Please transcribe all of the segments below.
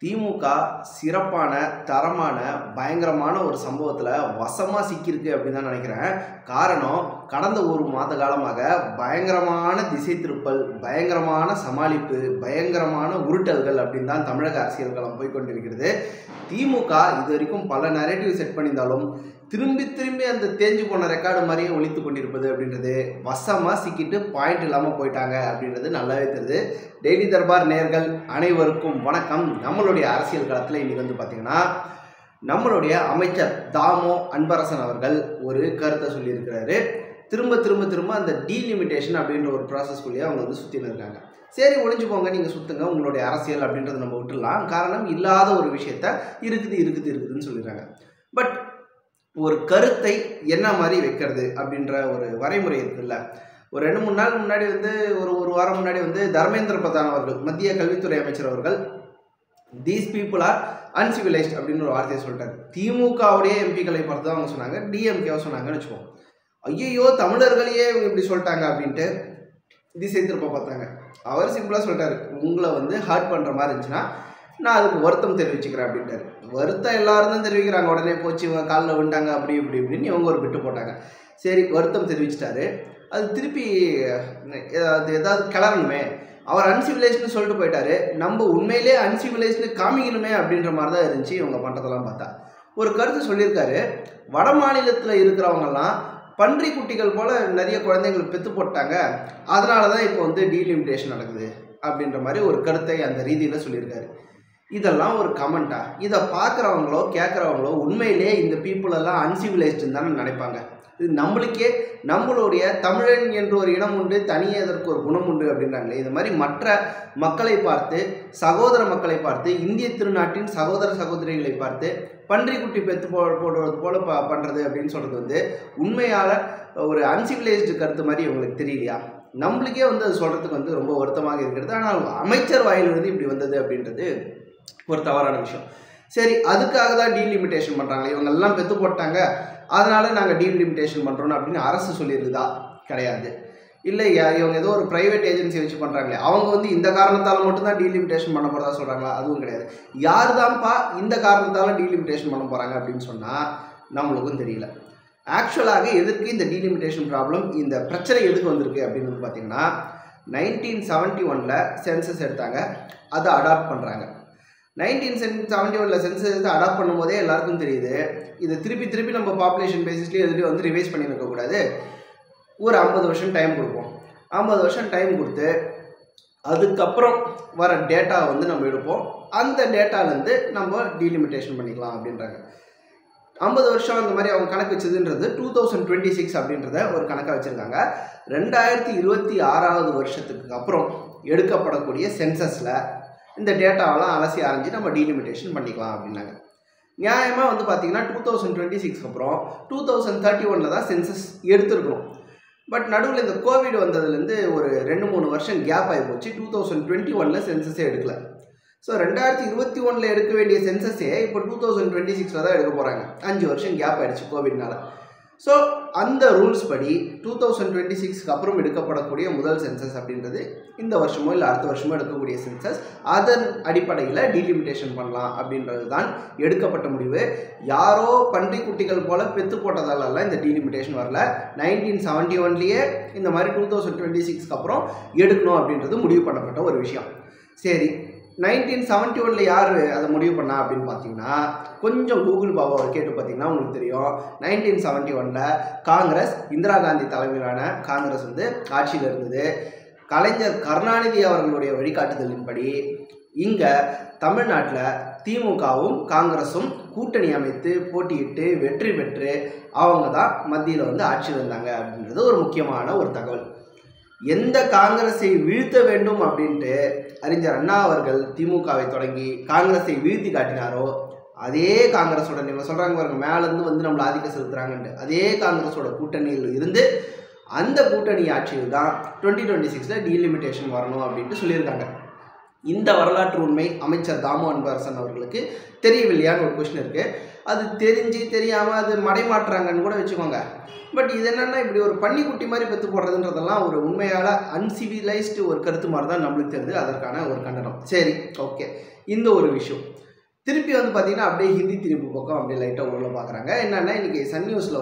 திமுக சிறப்பான, தரமான, பயங்கரமான ஒரு சம்பவத்தில் வசமாக சிக்கியிருக்கு அப்படின்னு தான் நினைக்கிறேன். காரணம், கடந்த ஒரு மாத காலமாக பயங்கரமான திசை திருப்பல், பயங்கரமான சமாளிப்பு, பயங்கரமான உருட்டல்கள் அப்படின்னு தான் தமிழக அரசியல் களம் போய்கொண்டிருக்கிறது. திமுக இது வரைக்கும் பல நரேட்டிவ் செட் பண்ணியிருந்தாலும் திரும்பி திரும்பி அந்த தேஞ்சு போன ரெக்கார்டு மாதிரியே ஒழித்து கொண்டிருப்பது அப்படின்றது வசமாக சிக்கிட்டு பாயிண்ட் இல்லாமல் போயிட்டாங்க அப்படின்றது நல்லாவே தெரியுது. டெய்லி தர்பார் நேயர்கள் அனைவருக்கும் வணக்கம். நம்மளுடைய அரசியல் களத்தில் இன்றைக்கி வந்து பார்த்திங்கன்னா நம்மளுடைய அமைச்சர் தாமோ அன்பரசன் அவர்கள் ஒரு கருத்தை சொல்லியிருக்கிறாரு. திரும்ப திரும்ப திரும்ப அந்த டீலிமிட்டேஷன் அப்படின்ற ஒரு ப்ராசஸ்குள்ளேயே அவங்க வந்து சுற்றின்னு இருக்காங்க. சரி, ஒழிஞ்சு போங்க, நீங்கள் சுற்றுங்க, உங்களுடைய அரசியல் அப்படின்றத நம்ம விட்டுடலாம். காரணம், இல்லாத ஒரு விஷயத்த இருக்குதுன்னு சொல்லிடுறாங்க. பட் ஒரு கருத்தை என்ன மாதிரி வைக்கிறது அப்படின்ற ஒரு வரைமுறை இருக்குல்ல. ஒரு 2-3 நாள் முன்னாடி வந்து ஒரு வாரம் முன்னாடி வந்து தர்மேந்திர பிரதான் அவர்கள், மத்திய கல்வித்துறை அமைச்சர் அவர்கள், தீஸ் பீப்புள் ஆர் அன்சிவிலைஸ்ட் அப்படின்னு ஒரு வார்த்தையை சொல்லிட்டாரு. திமுகவுடைய எம்பிக்களை பார்த்து தான் அவங்க சொன்னாங்க, டிஎம்கேவை சொன்னாங்கன்னு வச்சுக்கோங்க. ஐயோ, தமிழர்களையே இவங்க இப்படி சொல்லிட்டாங்க அப்படின்ட்டு திசை திருப்ப பார்த்தாங்க. அவர் சிம்பிளாக சொல்லிட்டாரு, உங்களை வந்து ஹர்ட் பண்ணுற மாதிரி இருந்துச்சுன்னா நான் அதுக்கு வருத்தம் தெரிவிச்சுக்கிறேன் அப்படின்ட்டாரு. வருத்தம் எல்லாரும் தான் தெரிவிக்கிறாங்க. உடனே போச்சு, இவங்க காலில் விண்டாங்க அப்படி இப்படின்னு இவங்க ஒரு பிட்டு போட்டாங்க. சரி, வருத்தம் தெரிவிச்சிட்டாரு. அது திருப்பி ஏதாவது கிளறணுமே. அவர் அன்சிவிலைஸ்ட்னு சொல்லிட்டு போயிட்டாரு. நம்ம உண்மையிலே அன்சிவிலைஸ்ட்னு காமிக்கணுமே அப்படின்ற மாதிரி தான் இருந்துச்சு இவங்க பண்ணுறதெல்லாம் பார்த்தா. ஒரு கருத்து சொல்லியிருக்காரு, வட மாநிலத்தில் இருக்கிறவங்கெல்லாம் பன்றி குட்டிகள் போல் நிறைய குழந்தைங்களை பெற்று போட்டாங்க, அதனால தான் இப்போ வந்து டீலிமிட்டேஷன் நடக்குது அப்படின்ற மாதிரி ஒரு கருத்தை அந்த ரீதியில் சொல்லியிருக்காரு. இதெல்லாம் ஒரு கமெண்டா? இதை பார்க்குறவங்களோ கேட்குறவங்களோ உண்மையிலே இந்த பீப்புள் எல்லாம் அன்சிவிலைஸ்டுன்னு தானே நினைப்பாங்க. இது நம்மளுக்கே நம்மளுடைய தமிழன் என்று ஒரு இனம் உண்டு, தனியே அதற்கு ஒரு குணம் உண்டு அப்படின்றாங்களே. இது மாதிரி மற்ற மக்களை பார்த்து, சகோதர மக்களை பார்த்து, இந்திய திருநாட்டின் சகோதர சகோதரிகளை பார்த்து பன்றிக்குட்டி பெற்று போடுவது போல பண்ணுறது அப்படின்னு சொல்கிறது வந்து உண்மையால ஒரு அன்சிவிலைஸ்டு கருத்து மாதிரி இவங்களுக்கு தெரியலையா? நம்மளுக்கே வந்து அது சொல்கிறதுக்கு வந்து ரொம்ப வருத்தமாக இருக்கிறது. ஆனால் அமைச்சர் வாயிலிருந்து இப்படி வந்தது அப்படின்றது ஒரு தவறான விஷயம். சரி, அதுக்காக தான் டீலிமிட்டேஷன் பண்ணுறாங்க. இவங்கெல்லாம் பெற்று போட்டாங்க, அதனால நாங்கள் டீலிமிட்டேஷன் பண்ணுறோன்னு அப்படின்னு அரசு சொல்லியிருக்குதா? கிடையாது. இல்லை, இவங்க ஏதோ ஒரு ப்ரைவேட் ஏஜென்சி வச்சு பண்ணுறாங்களே, அவங்க வந்து இந்த காரணத்தால் மட்டும்தான் டீலிமிட்டேஷன் பண்ண போகிறதா சொல்கிறாங்களா? அதுவும் கிடையாது. யார் தான்ப்பா இந்த காரணத்தால் டீலிமிட்டேஷன் பண்ண போகிறாங்க அப்படின்னு சொன்னால் நம்மளுக்கும் தெரியல. ஆக்சுவலாக எதற்கு இந்த டீலிமிட்டேஷன் ப்ராப்ளம், இந்த பிரச்சனை எதுக்கு வந்திருக்கு அப்படின்னு வந்து பார்த்திங்கன்னா, 1971 சென்சஸ் எடுத்தாங்க, அதை அடாப்ட் பண்ணுறாங்க. 1971 சென்சஸ் எடுத்து அடாப்ட் பண்ணும்போதே எல்லாருக்கும் தெரியுது, இதை திருப்பி நம்ம பாப்புலேஷன் பேசிஸ்லேயே எதுலேயும் வந்து ரிவைஸ் பண்ணி வைக்கக்கூடாது. ஒரு 50 வருஷம் டைம் கொடுப்போம். 50 வருஷம் டைம் கொடுத்து அதுக்கப்புறம் வர டேட்டா வந்து நம்ம எடுப்போம். அந்த டேட்டாலேருந்து நம்ம டீலிமிட்டேஷன் பண்ணிக்கலாம் அப்படின்றாங்க. 50 வருஷம் அந்த மாதிரி அவங்க கணக்கு வச்சதுன்றது 2026 அப்படின்றத ஒரு கணக்காக வச்சுருக்காங்க. 2026 வருஷத்துக்கு அப்புறம் எடுக்கப்படக்கூடிய சென்சஸில் இந்த டேட்டாவெல்லாம் அலசி ஆரஞ்சு நம்ம டீலிமிட்டேஷன் பண்ணிக்கலாம் அப்படின்னாங்க. நியாயமாக வந்து பார்த்திங்கன்னா 2026 அப்புறம் 2031 தான் சென்சஸ் எடுத்துருக்கணும். பட் நடுவில் இந்த கோவிட் வந்ததுலேருந்து ஒரு 2-3 வருஷம் கேப் ஆகி போச்சு. 2021 சென்சஸே எடுக்கலை. ஸோ 2021 எடுக்க வேண்டிய சென்சஸே இப்போ 2026 தான் எடுக்க போகிறாங்க. 5 வருஷம் கேப் ஆகிடுச்சு கோவிட்னால. ஸோ அந்த ரூல்ஸ் படி 2026 அப்புறம் எடுக்கப்படக்கூடிய முதல் சென்சஸ் அப்படின்றது இந்த வருஷமோ இல்லை அடுத்த வருஷமோ எடுக்கக்கூடிய சென்சஸ். அதன் அடிப்படையில் டீலிமிட்டேஷன் பண்ணலாம் அப்படின்றது தான் எடுக்கப்பட்ட முடிவு. யாரோ பன்றி குட்டிகள் போல் பெற்று போட்டதாலலாம் இந்த டீலிமிட்டேஷன் வரல. 1971 இந்த மாதிரி 2026 அப்புறம் எடுக்கணும் அப்படின்றது முடிவு பண்ணப்பட்ட ஒரு விஷயம். சரி, 1971 யார் அதை முடிவு பண்ணா அப்படின்னு பார்த்தீங்கன்னா, கொஞ்சம் கூகுள் பாபாவை கேட்டு பார்த்தீங்கன்னா உங்களுக்கு தெரியும். 1971 காங்கிரஸ், இந்திரா காந்தி தலைமையிலான காங்கிரஸ் வந்து ஆட்சியில் இருந்தது. கலைஞர் கருணாநிதி அவர்களுடைய வழிகாட்டுதலின்படி இங்கே தமிழ்நாட்டில் திமுகவும் காங்கிரஸும் கூட்டணி அமைத்து போட்டியிட்டு வெற்றி பெற்று அவங்க தான் மத்தியில் வந்து ஆட்சியில் இருந்தாங்க அப்படின்றது ஒரு முக்கியமான ஒரு தகவல். எந்த காங்கிரஸை வீழ்த்த வேண்டும் அப்படின்ட்டு அறிஞர் அண்ணா அவர்கள் திமுகவை தொடங்கி காங்கிரஸை வீழ்த்தி காட்டினாரோ, அதே காங்கிரஸோட, நீங்கள் சொல்கிறாங்க பாருங்க மேலேருந்து வந்து நம்மளை ஆதிக்கம் செலுத்துகிறாங்கன்ட்டு, அதே காங்கிரஸோட கூட்டணியில் இருந்து அந்த கூட்டணி ஆட்சியில் தான் 2026 டீலிமிட்டேஷன் வரணும் அப்படின்ட்டு சொல்லியிருக்காங்க. இந்த வரலாற்று உண்மை அமைச்சர் தாமு அன்பரசன் அவர்களுக்கு தெரியவில்லையான்னு ஒரு கொஸ்டின் இருக்குது. அது தெரிஞ்சு தெரியாமல் அது மடைமாட்டுறாங்கன்னு கூட வச்சுக்கோங்க. பட் இது என்னென்னா இப்படி ஒரு பன்னிக்குட்டி மாதிரி பெற்று போடுறதுன்றதெல்லாம் ஒரு உண்மையான அன்சிவிலைஸ்டு ஒரு கருத்து மாதிரி தான் நம்மளுக்கு தெரியுது. அதற்கான ஒரு கண்டனம். சரி, ஓகே. இந்த ஒரு விஷயம் திருப்பி பார்த்தீங்கன்னா அப்படியே ஹிந்தி திருப்பி பக்கம் அப்படியே லைட்டாக உள்ள பார்க்குறாங்க. என்னென்னா இன்றைக்கி சன் நியூஸில்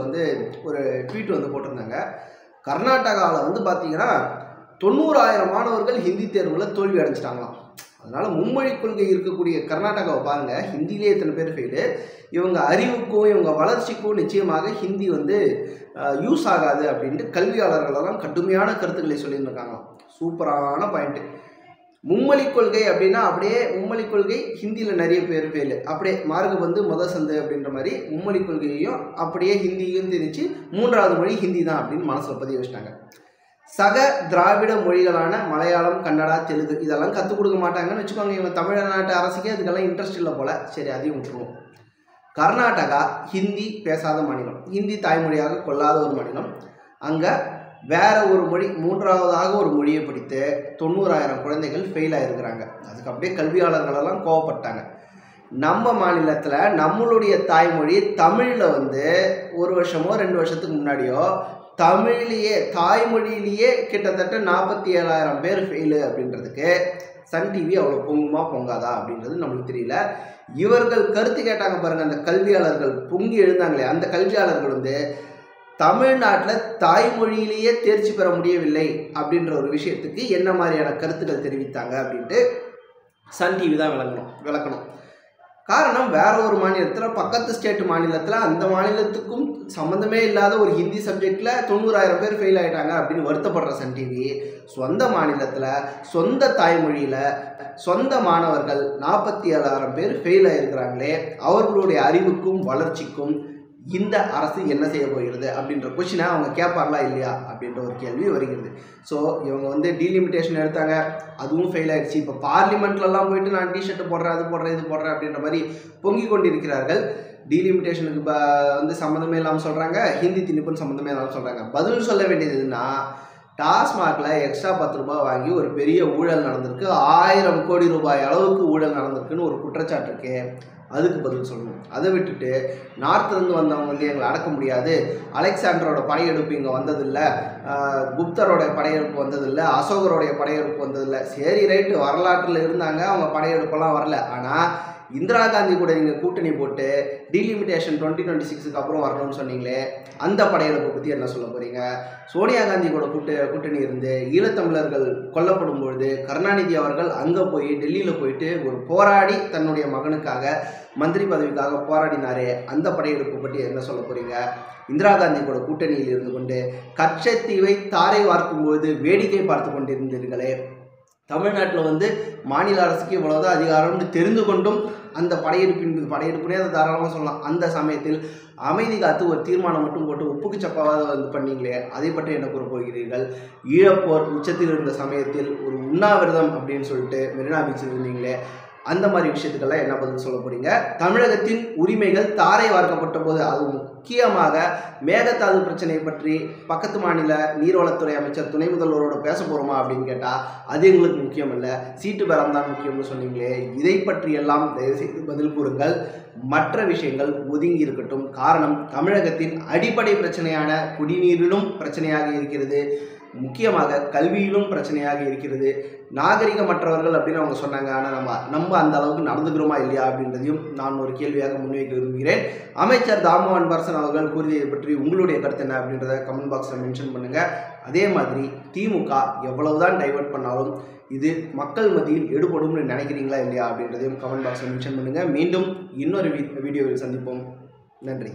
ஒரு ட்வீட் போட்டிருந்தாங்க. கர்நாடகாவில் பார்த்தீங்கன்னா 90,000 மாணவர்கள் ஹிந்தி தேர்வில் தோல்வி அடைஞ்சிட்டாங்களாம். அதனால் மும்மொழி கொள்கை இருக்கக்கூடிய கர்நாடகாவை பாருங்கள், ஹிந்திலேயே எத்தனை பேர் ஃபெயிலு. இவங்க அறிவுக்கும் இவங்க வளர்ச்சிக்கும் நிச்சயமாக ஹிந்தி யூஸ் ஆகாது அப்படின்ட்டு கல்வியாளர்களெல்லாம் கடுமையான கருத்துக்களை சொல்லியிருக்காங்களாம். சூப்பரான பாயிண்ட்டு. மும்மொழி கொள்கை அப்படின்னா அப்படியே மும்மொழி கொள்கை ஹிந்தியில் நிறைய பேர் ஃபெயிலு. அப்படியே மார்க் முதல் சந்து அப்படின்ற மாதிரி மும்மொழி கொள்கையையும் அப்படியே ஹிந்தியும் திணிச்சு 3வது மொழி ஹிந்தி தான் அப்படின்னு மனசில் பதிய வச்சிட்டாங்க. சக திராவிட மொழிகளான மலையாளம், கன்னடா, தெலுங்கு இதெல்லாம் கற்றுக் கொடுக்க மாட்டாங்கன்னு வச்சுக்கோங்க. இவங்க தமிழ்நாட்டு அரசுக்கே அதுக்கெல்லாம் இன்ட்ரெஸ்ட் இல்லை போல். சரி, அதையும் விட்டுருவோம். கர்நாடகா ஹிந்தி பேசாத மாநிலம், ஹிந்தி தாய்மொழியாக கொள்ளாத ஒரு மாநிலம். அங்கே வேற ஒரு மொழி 3வதாக ஒரு மொழியை படித்து 90,000 குழந்தைகள் ஃபெயில் ஆகிருக்கிறாங்க. அதுக்கு அப்படியே கல்வியாளர்களெல்லாம் கோவப்பட்டாங்க. நம்ம மாநிலத்தில் நம்மளுடைய தாய்மொழி தமிழில் 1 வருஷமோ 2 வருஷத்துக்கு முன்னாடியோ தமிழ்லேயே தாய்மொழியிலேயே கிட்டத்தட்ட 47,000 பேர் ஃபெயிலு அப்படின்றதுக்கு சன் டிவி அவ்வளோ பொங்குமா பொங்காதா அப்படின்றது நம்மளுக்கு தெரியல. இவர்கள் கருத்து கேட்டாங்க பாருங்கள், அந்த கல்வியாளர்கள் பொங்கி எழுந்தாங்களே, அந்த கல்வியாளர்கள் தமிழ்நாட்டில் தாய்மொழியிலேயே தேர்ச்சி பெற முடியவில்லை அப்படின்ற ஒரு விஷயத்துக்கு என்ன மாதிரியான கருத்துக்கள் தெரிவித்தாங்க அப்படின்ட்டு சன் டிவி தான் விளக்கணும். காரணம், வேற ஒரு மாநிலத்தில், பக்கத்து ஸ்டேட் மாநிலத்தில், அந்த மாநிலத்துக்கும் சம்மந்தமே இல்லாத ஒரு ஹிந்தி சப்ஜெக்டில் 90,000 பேர் ஃபெயில் ஆகிட்டாங்க அப்படின்னு வருத்தப்படுற சன் டிவி சொந்த மாநிலத்தில் சொந்த தாய்மொழியில் சொந்த மாணவர்கள் 47,000 பேர் ஃபெயில் ஆகிருக்கிறாங்களே, அவர்களுடைய அறிவுக்கும் வளர்ச்சிக்கும் இந்த அரசு என்ன செய்ய போகிறது அப்படின்ற கொஸ்டினை அவங்க கேட்பாங்களா இல்லையா அப்படின்ற ஒரு கேள்வி வருகிறது. ஸோ இவங்க டீலிமிட்டேஷன் எடுத்தாங்க, அதுவும் ஃபெயில் ஆகிடுச்சு. இப்போ பார்லிமெண்ட்லலாம் போயிட்டு நான் டிஷர்ட்டு போடுறேன், அது போடுறேன், இது போடுறேன் அப்படின்ற மாதிரி பொங்கி கொண்டிருக்கிறார்கள். டீலிமிட்டேஷனுக்கு சம்மந்தமே இல்லாமல் சொல்கிறாங்க, ஹிந்தி திணிப்புன்னு சம்மந்தமே இல்லாமல் சொல்கிறாங்க. பதில் சொல்ல வேண்டியது எதுன்னா, டாஸ்மாகில் எக்ஸ்ட்ரா 10 ரூபாய் வாங்கி ஒரு பெரிய ஊழல் நடந்திருக்கு, 1000 கோடி ரூபாய் அளவுக்கு ஊழல் நடந்திருக்குன்னு ஒரு குற்றச்சாட்டு இருக்கு. அதுக்கு பதில் சொல்லணும். அதை விட்டுட்டு நார்த்லேருந்து வந்தவங்க எங்களை அடக்க முடியாது, அலெக்சாண்டரோட படையெடுப்பு இங்கே வந்ததில்லை, குப்தரோட படையெடுப்பு வந்ததில்லை, அசோகரோடைய படையெடுப்பு வந்ததில்லை. சரி, ரைட்டு, வரலாற்றில் இருந்தாங்க, அவங்க படையெடுப்பெல்லாம் வரல. ஆனால் இந்திரா காந்தி கூட நீங்கள் கூட்டணி போட்டு டீலிமிட்டேஷன் 2026க்கு அப்புறம் வரணும்னு சொன்னீங்களே, அந்த படையெடுப்பை பற்றி என்ன சொல்ல போகிறீங்க? சோனியா காந்தி கூட கூட்டணி இருந்து ஈழத்தமிழர்கள் கொல்லப்படும் பொழுது கருணாநிதி அவர்கள் அங்கே போய் டெல்லியில் போயிட்டு ஒரு போராடி தன்னுடைய மகனுக்காக மந்திரி பதவிக்காக போராடினாரே, அந்த படையெடுப்பை பற்றி என்ன சொல்ல போகிறீங்க? இந்திரா காந்தி கூட கூட்டணியில் இருந்து கொண்டு கச்சத்தீவை தாரை வார்க்கும்போது வேடிக்கை பார்த்து கொண்டிருந்தீர்களே, தமிழ்நாட்டில் மாநில அரசுக்கு இவ்வளவுதான் அதிகாரம்னு தெரிந்து கொண்டும் அந்த படையெடுப்புனே அதை தாராளமாக சொல்லலாம். அந்த சமயத்தில் அமைதி காத்து ஒரு தீர்மானம் மட்டும் போட்டு உப்புக்கு சப்பாவது பண்ணீங்களே, அதை பற்றி என்ன கூற போகிறீர்கள்? ஈழப்போர் உச்சத்தில் இருந்த சமயத்தில் ஒரு உண்ணாவிரதம் அப்படின்னு சொல்லிட்டு மெரினா பீச்சில் இருந்தீங்களே, அந்த மாதிரி விஷயத்துக்கெல்லாம் என்ன பதில் சொல்ல போறீங்க? தமிழகத்தின் உரிமைகள் தாரை வார்க்கப்பட்ட போது, அது முக்கியமாக மேகதாது பிரச்சனையை பற்றி பக்கத்து மாநில நீர்வளத்துறை அமைச்சர் துணை முதல்வரோட பேச போகிறோமா அப்படின்னு கேட்டால் அது எங்களுக்கு முக்கியம் இல்லை, சீட்டு பேரம் தான் முக்கியம்னு சொன்னீங்களே, இதை பற்றியெல்லாம் தயவுசெய்து பதில் கூறுங்கள். மற்ற விஷயங்கள் ஒதுங்கி இருக்கட்டும். காரணம், தமிழகத்தின் அடிப்படை பிரச்சனையான குடிநீரிலும் பிரச்சனையாக இருக்கிறது, முக்கியமாக கல்வியிலும் பிரச்சனையாக இருக்கிறது. நாகரிகமற்றவர்கள் அப்படின்னு அவங்க சொன்னாங்க. ஆனால் நம்ம அந்த அளவுக்கு நடந்துக்கிறோமா இல்லையா அப்படின்றதையும் நான் ஒரு கேள்வியாக முன்வைக்க விரும்புகிறேன். அமைச்சர் தாமு அன்பரசன் அவர்கள் கூறியதை பற்றி உங்களுடைய கருத்து என்ன அப்படின்றத கமெண்ட் பாக்ஸில் மென்ஷன் பண்ணுங்கள். அதே மாதிரி திமுக எவ்வளவுதான் டைவர்ட் பண்ணாலும் இது மக்கள் மத்தியில் எடுபடும்னு நினைக்கிறீங்களா இல்லையா அப்படின்றதையும் கமெண்ட் பாக்ஸில் மென்ஷன் பண்ணுங்கள். மீண்டும் இன்னொரு வீடியோவில் சந்திப்போம். நன்றி.